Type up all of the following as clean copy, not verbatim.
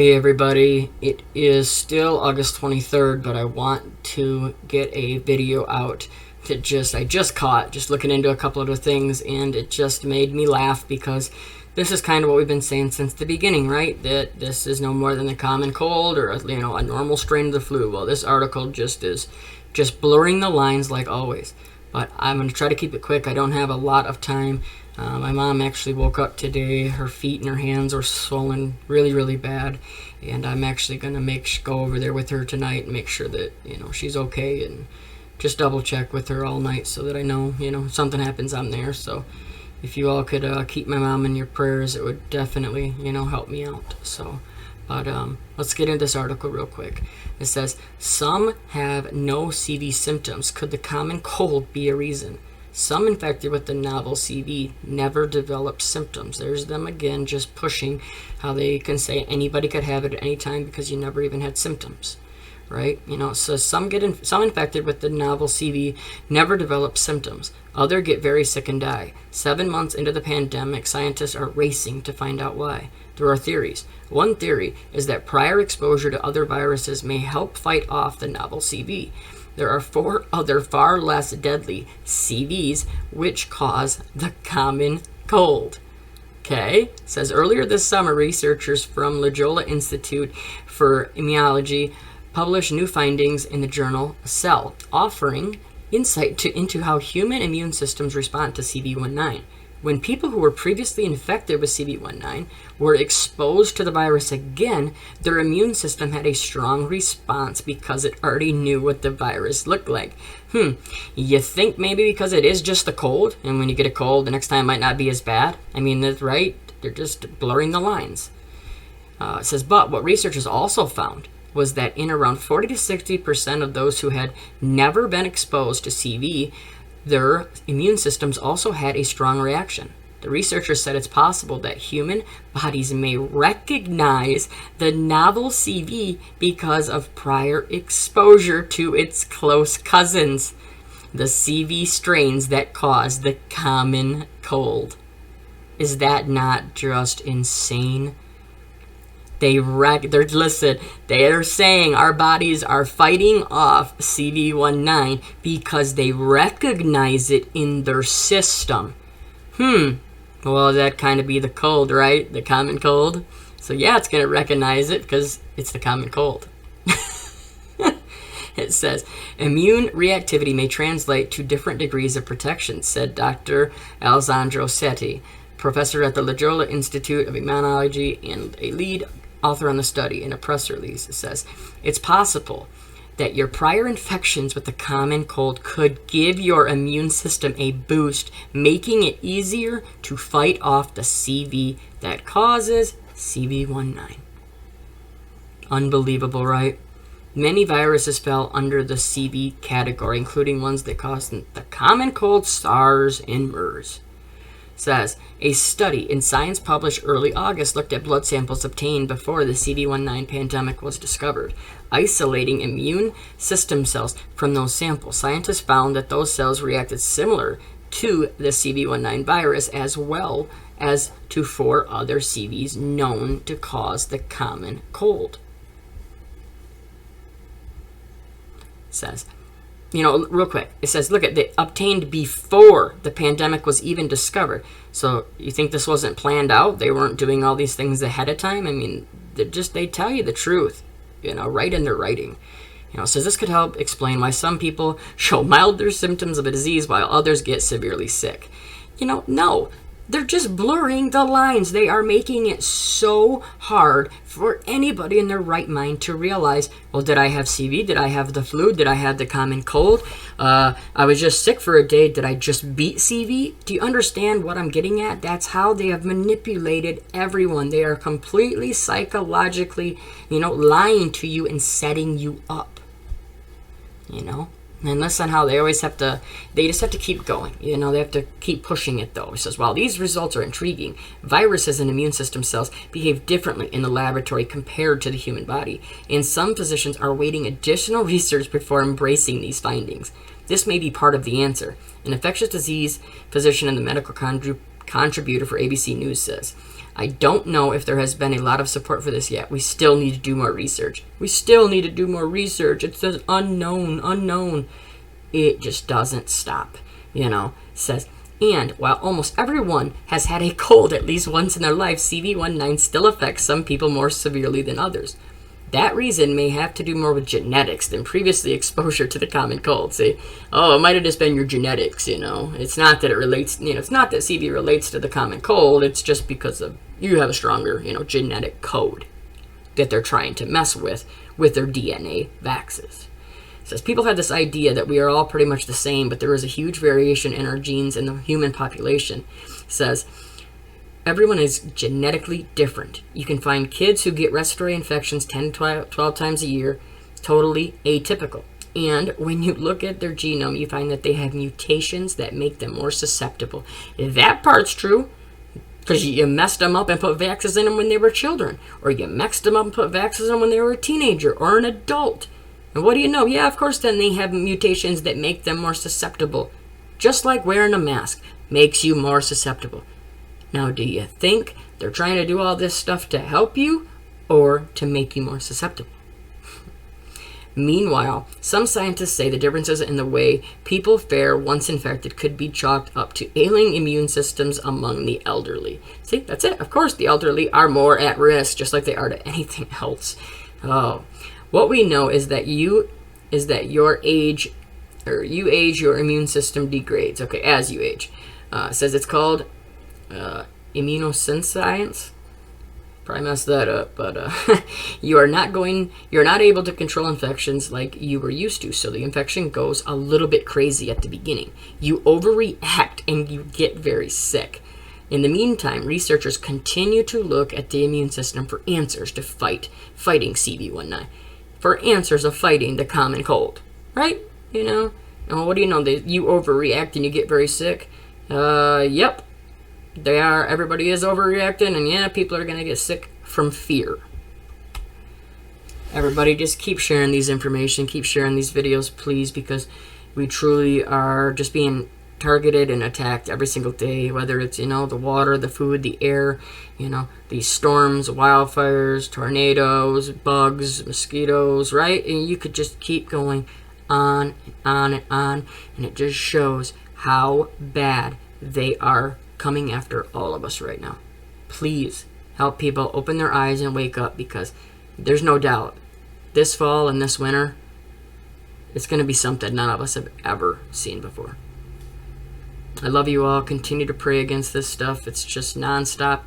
Hey everybody, it is still August 23rd, but I want to get a video out that I just caught, just looking into a couple other things, and it just made me laugh because this is kind of what we've been saying since the beginning, right? That this is no more than the common cold or a normal strain of the flu. Well, this article is blurring the lines like always. But I'm going to try to keep it quick. I don't have a lot of time. My mom actually woke up today. Her feet and her hands were swollen really, really bad. And I'm actually going to go over there with her tonight and make sure that, she's okay, and just double check with her all night so that I know, if something happens, I'm there. So if you all could keep my mom in your prayers, it would definitely, help me out. But let's get into this article real quick. It says, some have no CV symptoms. Could the common cold be a reason? Some infected with the novel CV never develop symptoms. There's them again, just pushing how they can say anybody could have it at any time because you never even had symptoms, right? So some infected with the novel CV never develop symptoms. Others get very sick and die. 7 months into the pandemic, scientists are racing to find out why. There are theories. One theory is that prior exposure to other viruses may help fight off the novel CV. There are 4 other far less deadly CVs which cause the common cold. Okay, it says earlier this summer, researchers from Loyola Institute for Immunology published new findings in the journal Cell, offering insight into how human immune systems respond to CV19. When people who were previously infected with CV19 were exposed to the virus again, their immune system had a strong response because it already knew what the virus looked like. You think maybe because it is just a cold, and when you get a cold, the next time might not be as bad? I mean, that's right. They're just blurring the lines. It says, but what researchers also found was that in around 40 to 60% of those who had never been exposed to CV, their immune systems also had a strong reaction. The researchers said it's possible that human bodies may recognize the novel CV because of prior exposure to its close cousins, the CV strains that cause the common cold. Is that not just insane? They're saying our bodies are fighting off CV19 because they recognize it in their system. Well, that kind of be the cold, right? The common cold. So yeah, it's going to recognize it because it's the common cold. It says, immune reactivity may translate to different degrees of protection, said Dr. Alessandro Setti, professor at the Loyola Institute of Immunology and a lead author on the study. In a press release, it says, it's possible that your prior infections with the common cold could give your immune system a boost, making it easier to fight off the CV that causes CV19. Unbelievable, right? Many viruses fell under the CV category, including ones that caused the common cold, SARS, and MERS. Says, a study in Science published early August looked at blood samples obtained before the CV19 pandemic was discovered. Isolating immune system cells from those samples, scientists found that those cells reacted similar to the CV19 virus as well as to 4 other CVs known to cause the common cold. Says, real quick, it says, look, they obtained before the pandemic was even discovered. So you think this wasn't planned out? They weren't doing all these things ahead of time? I mean, they tell you the truth, right in their writing. It says this could help explain why some people show milder symptoms of a disease while others get severely sick. No. They're just blurring the lines. They are making it so hard for anybody in their right mind to realize, well, did I have CV? Did I have the flu? Did I have the common cold? I was just sick for a day. Did I just beat CV? Do you understand what I'm getting at? That's how they have manipulated everyone. They are completely psychologically, lying to you and setting you up. And listen how they just have to keep going. They have to keep pushing it, though. It says, while these results are intriguing, viruses and immune system cells behave differently in the laboratory compared to the human body, and some physicians are awaiting additional research before embracing these findings. This may be part of the answer. An infectious disease physician in the medical contributor for ABC News, says, I don't know if there has been a lot of support for this yet. We still need to do more research. We still need to do more research. It says unknown. It just doesn't stop, says. And while almost everyone has had a cold at least once in their life, CV19 still affects some people more severely than others. That reason may have to do more with genetics than previously exposure to the common cold. See, it might have just been your genetics, It's not that it relates, it's not that CV relates to the common cold. It's just because of you have a stronger, genetic code that they're trying to mess with their DNA vaxes. It says people have this idea that we are all pretty much the same, but there is a huge variation in our genes in the human population. It says everyone is genetically different. You can find kids who get respiratory infections 10 to 12 times a year, totally atypical. And when you look at their genome, you find that they have mutations that make them more susceptible. That part's true, because you messed them up and put vaxes in them when they were children, or you mixed them up and put vaxes in them when they were a teenager or an adult. And what do you know? Yeah, of course, then they have mutations that make them more susceptible. Just like wearing a mask makes you more susceptible. Now, do you think they're trying to do all this stuff to help you or to make you more susceptible? Meanwhile, some scientists say the differences in the way people fare once infected could be chalked up to ailing immune systems among the elderly. See, that's it. Of course, the elderly are more at risk, just like they are to anything else. What we know is that you age, your immune system degrades. Okay, as you age. It says it's called immunosenescence. Probably messed that up, but you're not able to control infections like you were used to, so the infection goes a little bit crazy at the beginning. You overreact and you get very sick. In the meantime, researchers continue to look at the immune system for answers to fighting CV19, for answers of fighting the common cold, right? And what do you know? You overreact and you get very sick. Yep. Everybody is overreacting, and yeah, people are going to get sick from fear. Everybody just keep sharing these information, keep sharing these videos, please, because we truly are just being targeted and attacked every single day, whether it's, the water, the food, the air, these storms, wildfires, tornadoes, bugs, mosquitoes, right? And you could just keep going on and on, and it just shows how bad they are coming after all of us right now. Please help people open their eyes and wake up, because there's no doubt this fall and this winter, it's going to be something none of us have ever seen before. I love you all. Continue to pray against this stuff. It's just nonstop.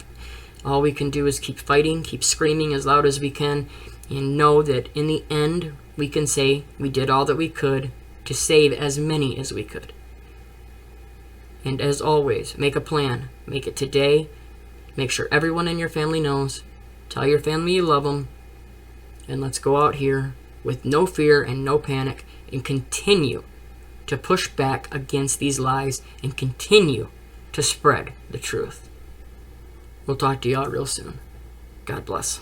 All we can do is keep fighting, keep screaming as loud as we can, and know that in the end, we can say we did all that we could to save as many as we could. And as always, make a plan. Make it today. Make sure everyone in your family knows. Tell your family you love them. And let's go out here with no fear and no panic and continue to push back against these lies and continue to spread the truth. We'll talk to y'all real soon. God bless.